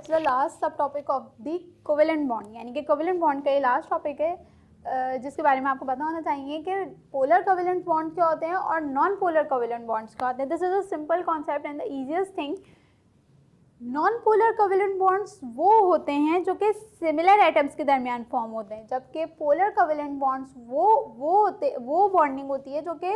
It's the last सब topic of the covalent bond, यानी कि कोवेलेंट बॉन्ड का ये लास्ट टॉपिक है जिसके बारे में आपको पता होना चाहिए कि पोलर कोवेलेंट बॉन्ड क्या होते हैं और नॉन पोलर कोवेलेंट बॉन्ड्स क्या होते हैं। This is a simple concept and the easiest thing. Non polar covalent bonds वो होते हैं जो कि सिमिलर एटम्स के दरमियान फॉर्म होते हैं, जबकि पोलर कोवेलेंट बॉन्ड्स वो बॉन्डिंग होती है जो कि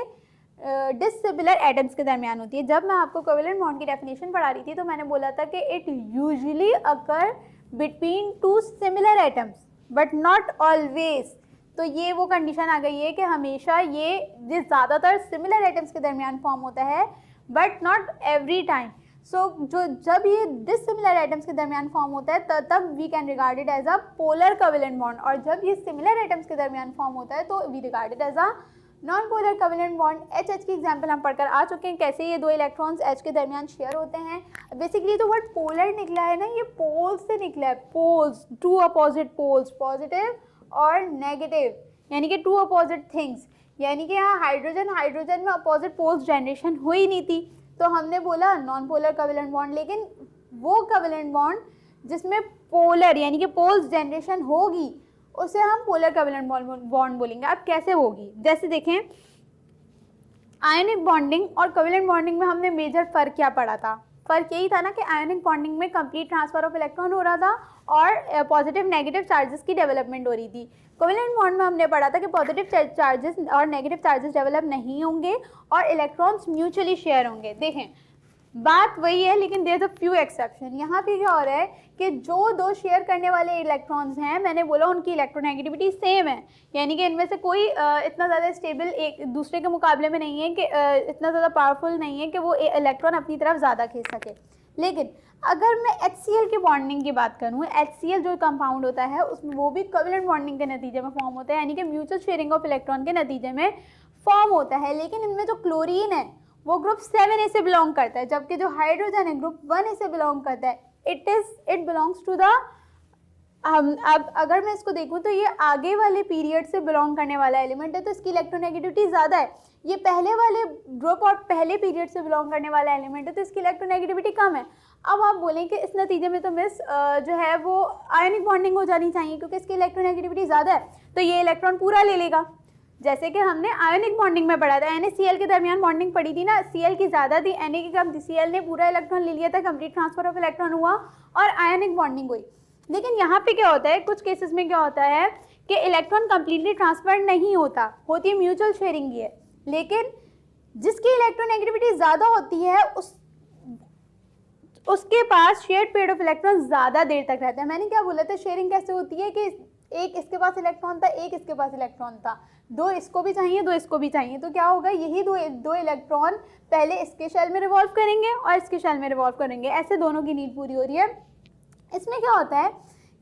डिसिमिलर एटम्स के दरमियान होती है। जब मैं आपको कोवेलेंट बॉन्ड की डेफिनेशन पढ़ा रही थी तो मैंने बोला था कि it usually occur between two similar atoms but not always. तो ये वो कंडीशन आ गई है कि हमेशा ये ज़्यादातर सिमिलर एटम्स के दरमियान फॉर्म होता है बट नॉट एवरी टाइम। सो जब ये डिसिमिलर एटम्स के दरमियान फॉर्म होता है तब we can regard it as a polar covalent bond, और जब ये सिमिलर एटम्स के दरमियान फॉर्म होता है तो we regard it as a non polar covalent bond. H की एग्जांपल हम पढ़कर आ चुके हैं, कैसे ये दो इलेक्ट्रॉन्स एच के दरमियान शेयर होते हैं। बेसिकली तो वर्ड पोलर निकला है ना, ये पोल्स से निकला है, poles, two opposite poles, positive और नेगेटिव, यानी कि टू अपोजिट थिंग्स। यानी कि यहाँ हाइड्रोजन में अपोजिट पोल्स जनरेशन हुई नहीं थी तो हमने बोला नॉन पोलर कोवेलेंट बॉन्ड। लेकिन वो कोवेलेंट बॉन्ड जिसमें पोलर यानी कि पोल्स जनरेशन होगी उसे हम पोलर कोवेलेंट बॉन्ड बोलेंगे। अब कैसे होगी, जैसे देखें आयनिक बॉन्डिंग और कोवेलेंट बॉन्डिंग में हमने मेजर फ़र्क क्या पढ़ा था। फ़र्क यही था ना कि आयनिक बॉन्डिंग में कंप्लीट ट्रांसफर ऑफ इलेक्ट्रॉन हो रहा था और पॉजिटिव नेगेटिव चार्जेस की डेवलपमेंट हो रही थी। कोवेलेंट बॉन्ड में हमने पढ़ा था कि पॉजिटिव चार्जेस और नेगेटिव चार्जेस डेवलप नहीं होंगे और इलेक्ट्रॉन्स म्यूचुअली शेयर होंगे। देखें बात वही है लेकिन there is a few exception. यहाँ पे क्या हो रहा है कि जो दो शेयर करने वाले इलेक्ट्रॉन्स हैं, मैंने बोला उनकी इलेक्ट्रोनेगेटिविटी सेम है, यानी कि इनमें से कोई इतना ज़्यादा स्टेबल एक दूसरे के मुकाबले में नहीं है कि इतना ज़्यादा पावरफुल नहीं है कि वो इलेक्ट्रॉन अपनी तरफ ज़्यादा खींच सके। लेकिन अगर मैं HCl की बॉन्डिंग की बात करूँ, HCl जो कंपाउंड होता है उसमें वो भी कोवेलेंट बॉन्डिंग के नतीजे में फॉर्म होता है, यानी कि म्यूचुअल शेयरिंग ऑफ इलेक्ट्रॉन के नतीजे में फॉर्म होता है। लेकिन इनमें जो क्लोरीन है वो ग्रुप 7A से बिलोंग करता है, जबकि जो हाइड्रोजन है ग्रुप 1A से बिलोंग करता है। इट बिलोंग्स टू द अब अगर मैं इसको देखूं तो ये आगे वाले पीरियड से बिलोंग करने वाला एलिमेंट है तो इसकी इलेक्ट्रोनेगेटिविटी ज़्यादा है। ये पहले वाले ग्रुप और पहले पीरियड से बिलोंग करने वाला एलिमेंट है तो इसकी इलेक्ट्रोनेगेटिविटी कम है। अब आप बोलें कि इस नतीजे में तो मिस जो है वो आयनिक बॉन्डिंग हो जानी चाहिए क्योंकि इसकी इलेक्ट्रोनेगेटिविटी ज़्यादा है, तो ये इलेक्ट्रॉन पूरा ले लेगा। जैसे कि हमने आयनिक बॉन्डिंग में पढ़ा था, NaCl के दरमियान बॉन्डिंग पड़ी थी ना, Cl की ज़्यादा थी, Na की कम थी, Cl ने पूरा इलेक्ट्रॉन ले लिया था, कंप्लीट ट्रांसफर ऑफ इलेक्ट्रॉन हुआ और आयनिक बॉन्डिंग हुई। लेकिन यहाँ पे क्या होता है, कुछ केसेस में क्या होता है कि इलेक्ट्रॉन कंप्लीटली ट्रांसफर नहीं होता, होती है म्यूचुअल शेयरिंग की है, लेकिन जिसकी इलेक्ट्रोनेगेटिविटी ज़्यादा होती है उसके पास शेयर्ड पेयर ऑफ इलेक्ट्रॉन ज़्यादा देर तक रहता है। मैंने क्या बोला था, शेयरिंग कैसे होती है कि एक इसके पास इलेक्ट्रॉन था, एक इसके पास इलेक्ट्रॉन था, दो इसको भी चाहिए, दो इसको भी चाहिए, तो क्या होगा, यही दो इलेक्ट्रॉन पहले इसके शेल में रिवॉल्व करेंगे और इसके शेल में रिवॉल्व करेंगे, ऐसे दोनों की नीड पूरी हो रही है। इसमें क्या होता है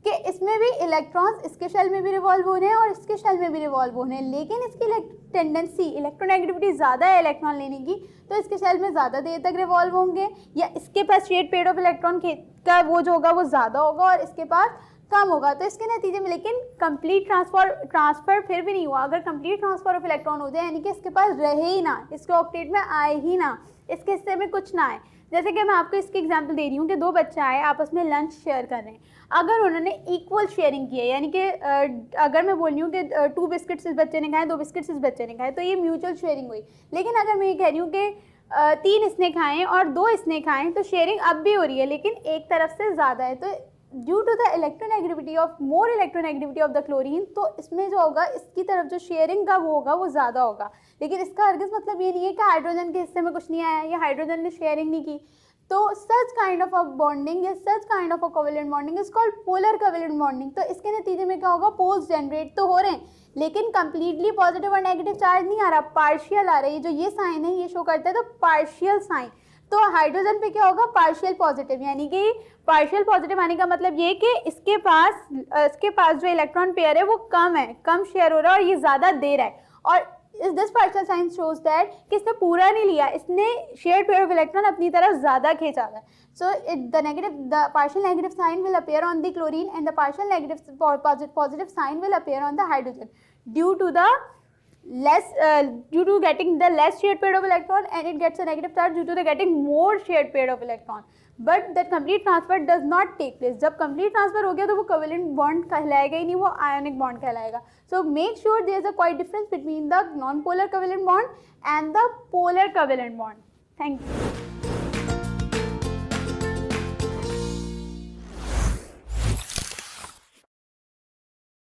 कि इसमें भी इलेक्ट्रॉन्स इसके शेल में भी रिवॉल्व हो रहे हैं और इसके शेल में भी रिवॉल्व हो रहे हैं, लेकिन इसकी टेंडेंसी इलेक्ट्रोनेगेटिविटी ज़्यादा है इलेक्ट्रॉन लेने की, तो इसके शेल में ज़्यादा देर तक रिवॉल्व होंगे, या इसके पास शेयर्ड पेयर ऑफ इलेक्ट्रॉन का वो जो होगा वो ज़्यादा होगा और इसके पास कम होगा। तो इसके नतीजे में लेकिन कंप्लीट ट्रांसफर फिर भी नहीं हुआ। अगर कंप्लीट ट्रांसफर ऑफ इलेक्ट्रॉन हो जाए यानी कि इसके पास रहे ही ना, इसके ऑक्टेट में आए ही ना, इसके हिस्से में कुछ ना आए। जैसे कि मैं आपको इसकी एग्जांपल दे रही हूँ कि दो बच्चे आए आपस में लंच शेयर कर रहे हैं, अगर उन्होंने इक्वल शेयरिंग की है, यानी कि अगर मैं बोल रही हूँ कि 2 बिस्किट्स इस बच्चे ने खाए, 2 बिस्किट्स इस बच्चे ने खाए, तो ये म्यूचुअल शेयरिंग हुई। लेकिन अगर मैं ये कह रही हूँ कि 3 इसने खाए और 2 इसने खाए, तो शेयरिंग अब भी हो रही है लेकिन एक तरफ से ज़्यादा है, तो due to the electronegativity of the chlorine, तो इसमें जो होगा इसकी तरफ जो शेयरिंग का वो होगा वो ज़्यादा होगा। लेकिन इसका हरगिज़ मतलब ये नहीं है कि हाइड्रोजन के हिस्से में कुछ नहीं आया या हाइड्रोजन ने शेयरिंग नहीं की। तो such kind of a bonding या such kind of a covalent bonding is called polar covalent bonding. तो इसके नतीजे में क्या होगा, पोल्स जनरेट तो हो रहे हैं लेकिन कंप्लीटली पॉजिटिव और नेगेटिव चार्ज नहीं आ रहा, पार्शियल आ रहा है। ये जो ये साइन है ये शो करता है तो पार्शियल साइन। तो हाइड्रोजन पे क्या होगा, पार्शियल पॉजिटिव, यानी कि पार्शियल पॉजिटिव आने का मतलब ये कि इसके पास जो इलेक्ट्रॉन पेयर है वो कम है, कम शेयर हो रहा है और ये ज़्यादा दे रहा है। और this partial sign shows that कि इसने पूरा नहीं लिया, इसने शेयर्ड पेयर ऑफ इलेक्ट्रॉन अपनी तरफ ज़्यादा खींचा है। So the partial negative sign will appear on the chlorine and the partial negative positive sign will appear on the hydrogen due to the less due to getting the less shared pair of electron, and it gets a negative charge due to the getting more shared pair of electron. But that complete transfer does not take place. जब complete transfer हो गया तो वो covalent bond कहलाएगा ही नहीं, वो ionic bond कहलाएगा. So make sure there is a quite difference between the non-polar covalent bond and the polar covalent bond. Thank you.